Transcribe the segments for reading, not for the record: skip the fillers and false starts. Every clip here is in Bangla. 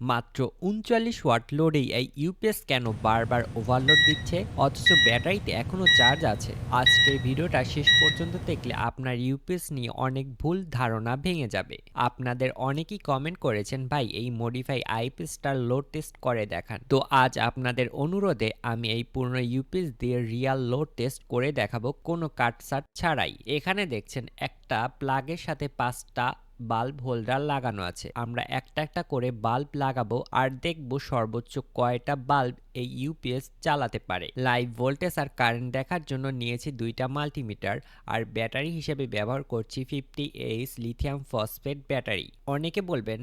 মাত্র ৩৯ ওয়াট লোডেই এই ইউপিএস কেন বারবার ওভারলোড দিচ্ছে অথচ ব্যাটারিতে এখনো চার্জ আছে? আজকের ভিডিওটা শেষ পর্যন্ত দেখলে আপনার ইউপিএস নিয়ে অনেক ভুল ধারণা ভেঙে যাবে। আপনাদের অনেকেই কমেন্ট করেছেন, ভাই এই মডিফাই আইপিএসটার লোড টেস্ট করে দেখান। তো আজ আপনাদের অনুরোধে আমি এই পূর্ণ ইউপিএস দিয়ে রিয়াল লোড টেস্ট করে দেখাবো কোনো কাটসাট ছাড়াই। এখানে দেখছেন একটা প্লাগের সাথে 5টা বাল্ব হোল্ডার লাগানো আছে। আমরা একটা একটা করে বাল্ব লাগাবো আর দেখব সর্বোচ্চ কয়টা বাল্ব এই ইউপিএস চালাতে পারে। লাইভ ভোল্টেজ আর কারেন্ট দেখার জন্য নিয়েছি দুইটা মাল্টিমিটার আর ব্যাটারি হিসেবে ব্যবহার করছি 50Ah লিথিয়াম ফসফেট ব্যাটারি। অনেকে বলবেন,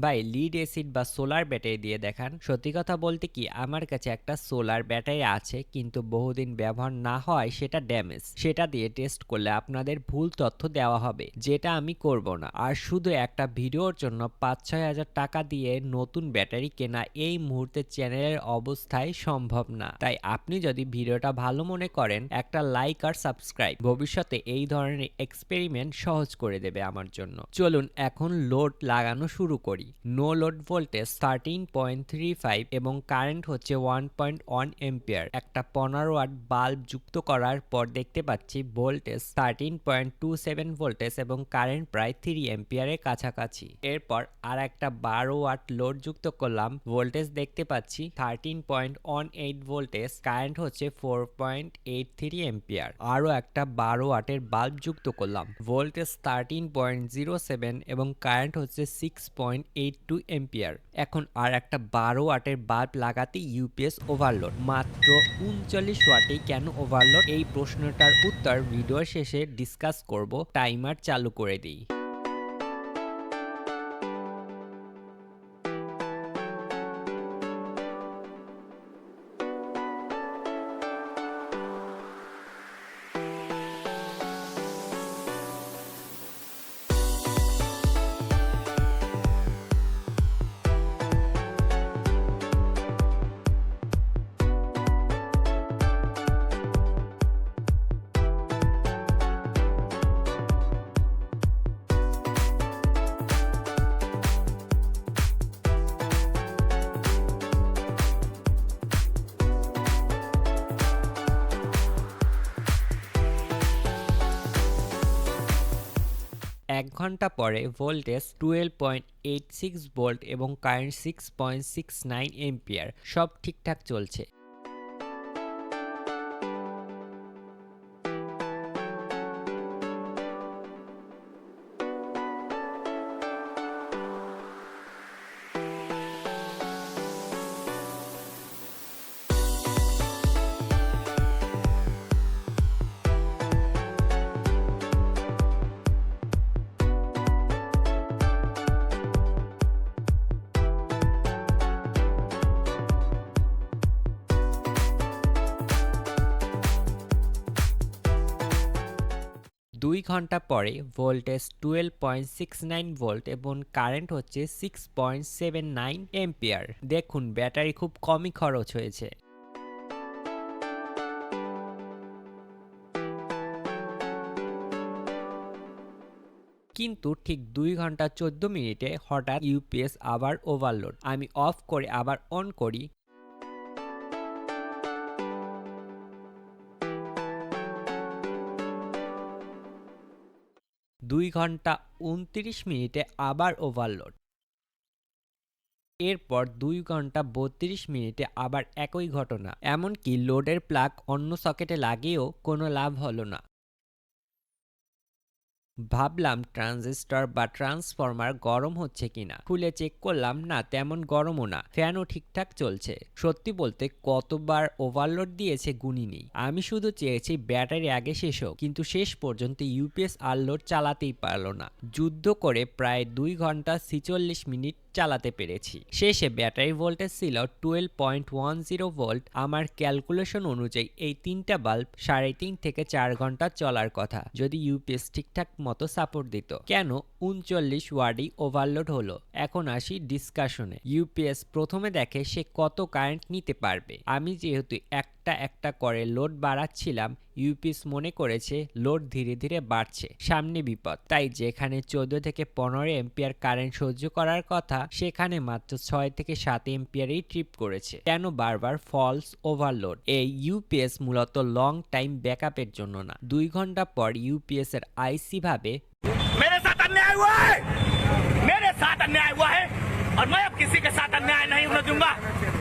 ভাই লিড অ্যাসিড বা সোলার ব্যাটারি দিয়ে দেখান। সত্যি কথা বলতে কি, আমার কাছে একটা সোলার ব্যাটারি আছে কিন্তু বহুদিন ব্যবহার না হওয়ায় সেটা ড্যামেজ। সেটা দিয়ে টেস্ট করলে আপনাদের ভুল তথ্য দেওয়া হবে, যেটা আমি করব না। আর শুধু একটা ভিডিওর জন্য 5-6 হাজার টাকা দিয়ে নতুন ব্যাটারি কেনা এই মুহূর্তে চ্যানেলের অবস্থায় সম্ভব না। তাই আপনি যদি ভিডিওটা ভালো মনে করেন, একটা লাইক আর সাবস্ক্রাইব ভবিষ্যতে এই ধরনের এক্সপেরিমেন্ট সহজ করে দেবে আমার জন্য। চলুন এখন লোড লাগানো শুরু করি। নো লোড ভোল্টেজ 13.35 এবং কারেন্ট হচ্ছে 1.1 এম্পিয়ার। একটা 15 ওয়াট বাল্ব যুক্ত করার পর দেখতে পাচ্ছি ভোল্টেজ 13.27 ভোল্টেজ এবং কারেন্ট প্রায় 3 এম্পিয়ারের কাছাকাছি। এরপর আর একটা 12 ওয়াট লোড যুক্ত করলাম, ভোল্টেজ দেখতে পাচ্ছি 13.18 ভোল্টেজ, কারেন্ট হচ্ছে 4.83 এম্পিয়ার। আরো একটা 12 ওয়াটের বাল্ব যুক্ত করলাম, ভোল্টেজ 13.07 এবং কারেন্ট হচ্ছে 6.82 এম্পিয়ার। এখন আর একটা 12 ওয়াটের বাল্ব লাগাতে ইউপিএস ওভারলোড। মাত্র 39 ওয়াটে কেন ওভারলোড, এই প্রশ্নটার উত্তর ভিডিওর শেষে ডিসকাস করব। টাইমার চালু করে দিই। এক ঘন্টা পরে ভোল্টেজ 12.86 ভোল্ট এবং কারেন্ট 6.69 এম্পিয়ার। সব ঠিকঠাক চলছে। 2 ঘন্টা পরে ভোল্টেজ 12.69 ভোল্ট এবং কারেন্ট হচ্ছে 6.79 এম্পিয়ার। দেখুন ব্যাটারি খুব কমই খরচ হয়েছে। কিন্তু ঠিক 2 ঘন্টা 14 মিনিটে হঠাৎ ইউপিএস আবার ওভারলোড। আমি অফ করে আবার অন করি। 2 ঘন্টা 29 মিনিটে আবার ওভারলোড। এরপর 2 ঘন্টা 32 মিনিটে আবার একই ঘটনা। এমনকি লোডের প্লাগ অন্য সকেটে লাগিয়েও কোনো লাভ হলো না। ভাবলাম ট্রানজিস্টর বা ট্রান্সফরমার গরম হচ্ছে কিনা, খুলে চেক করলাম, না তেমন গরমও না, ফ্যানও ঠিকঠাক চলছে। সত্যি বলতে কতবার ওভারলোড দিয়েছে গুনি নেই। আমি শুধু চেয়েছি ব্যাটারি আগে শেষ হোক, কিন্তু শেষ পর্যন্ত ইউপিএস আর লোড চালাতেই পারলো না। যুদ্ধ করে প্রায় 2 ঘন্টা 46 মিনিট চালাতে পেরেছি। শেষে ব্যাটারি ভোল্টেজ ছিল 12.10 ভোল্ট। আমার ক্যালকুলেশন অনুযায়ী এই 3টা বাল্ব 3.5 থেকে 4 ঘন্টা চলার কথা যদি ইউপিএস ঠিকঠাক মতো সাপোর্ট দিত। কেন 39 ওয়ার্ডই ওভারলোড হলো। এখন আসি ডিসকাশনে। ইউপিএস প্রথমে দেখে সে কত কারেন্ট নিতে পারবে। আমি যেহেতু একটা একটা করে লোড বাড়াচ্ছিলাম, ইউপিএস মনে করেছে লোড ধীরে ধীরে বাড়ছে, সামনে বিপদ। তাই যেখানে 14 থেকে 15 এম্পিয়ার কারেন্ট সহ্য করার কথা সেখানে মাত্র 6 থেকে 7 এম্পিয়ারই ট্রিপ করেছে। কেন বারবার ফলস ওভারলোড? এই ইউপিএস মূলত লং টাইম ব্যাকআপের জন্য না। 2 ঘন্টা পর ইউপিএস এর আইসি ভাবে मेरे साथ अन्याय हुआ है, मेरे साथ अन्याय हुआ है और मैं अब किसी के साथ अन्याय नहीं होने दूंगा।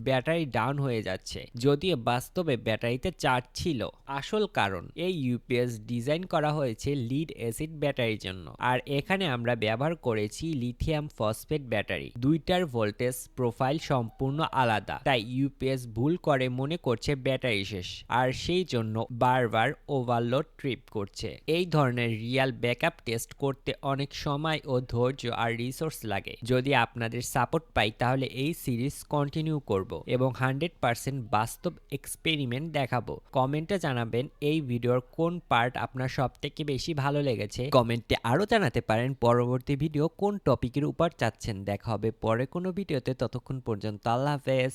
ব্যাটারি ডাউন হয়ে যাচ্ছে, যদিও বাস্তবে ব্যাটারিতে চার্জ ছিল। আসল কারণ, এই ইউপিএস ডিজাইন করা হয়েছে লিড অ্যাসিড ব্যাটারির জন্য, আর এখানে আমরা ব্যবহার করেছি লিথিয়াম ফসফেট ব্যাটারি। দুইটার ভোল্টেজ প্রোফাইল সম্পূর্ণ আলাদা, তাই ইউপিএস ভুল করে মনে করছে ব্যাটারি শেষ, আর সেই জন্য বারবার ওভারলোড ট্রিপ করছে। এই ধরনের রিয়াল ব্যাকআপ টেস্ট করতে অনেক সময় ও ধৈর্য আর রিসোর্স লাগে। যদি আপনাদের সাপোর্ট পাই তাহলে এই সিরিজ কন্টিনিউ করব এবং 100% বাস্তব এক্সপেরিমেন্ট দেখাবো। কমেন্টে জানাবেন এই ভিডিওর কোন পার্ট আপনার সবথেকে বেশি ভালো লেগেছে। কমেন্টে আরো জানাতে পারেন পরবর্তী ভিডিও কোন টপিকের উপর চাচ্ছেন। দেখা হবে পরে কোনো ভিডিওতে, ততক্ষণ পর্যন্ত আল্লাহ হাফেজ।